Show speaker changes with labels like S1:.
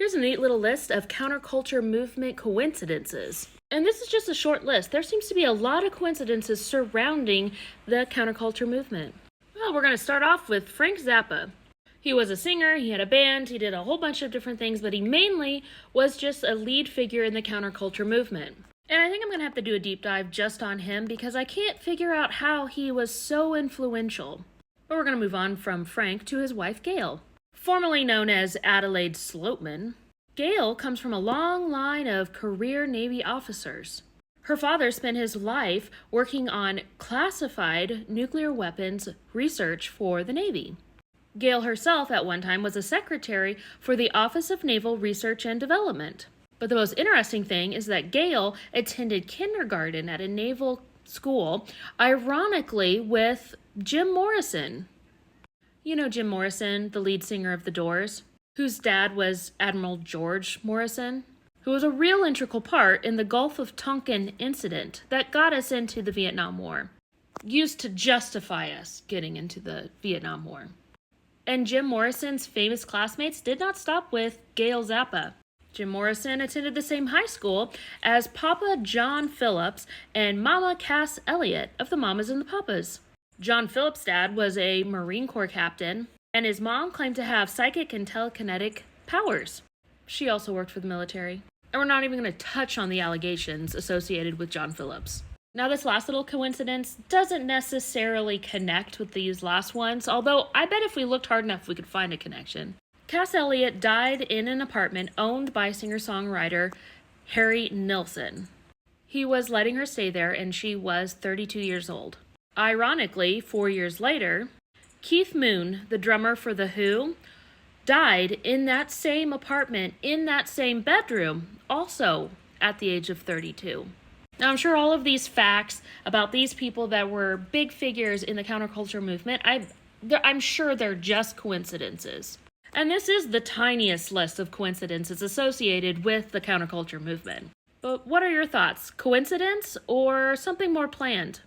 S1: Here's a neat little list of counterculture movement coincidences. And this is just a short list. There seems to be a lot of coincidences surrounding the counterculture movement. Well, we're going to start off with Frank Zappa. He was a singer, he had a band, he did a whole bunch of different things, but he mainly was just a lead figure in the counterculture movement. And I think I'm going to have to do a deep dive just on him because I can't figure out how he was so influential. But we're going to move on from Frank to his wife, Gail. Formerly known as Adelaide Sloatman, Gail comes from a long line of career Navy officers. Her father spent his life working on classified nuclear weapons research for the Navy. Gail herself at one time was a secretary for the Office of Naval Research and Development. But the most interesting thing is that Gail attended kindergarten at a naval school, ironically with Jim Morrison. You know Jim Morrison, the lead singer of The Doors, whose dad was Admiral George Morrison, who was a real integral part in the Gulf of Tonkin incident that got us into the Vietnam War, used to justify us getting into the Vietnam War. And Jim Morrison's famous classmates did not stop with Gail Zappa. Jim Morrison attended the same high school as Papa John Phillips and Mama Cass Elliott of the Mamas and the Papas. John Phillips' dad was a Marine Corps captain, and his mom claimed to have psychic and telekinetic powers. She also worked for the military. And we're not even going to touch on the allegations associated with John Phillips. Now, this last little coincidence doesn't necessarily connect with these last ones, although I bet if we looked hard enough, we could find a connection. Cass Elliott died in an apartment owned by singer-songwriter Harry Nilsson. He was letting her stay there, and she was 32 years old. Ironically, 4 years later, Keith Moon, the drummer for The Who, died in that same apartment, in that same bedroom, also at the age of 32. Now, I'm sure all of these facts about these people that were big figures in the counterculture movement, I'm sure they're just coincidences. And this is the tiniest list of coincidences associated with the counterculture movement. But what are your thoughts? Coincidence or something more planned?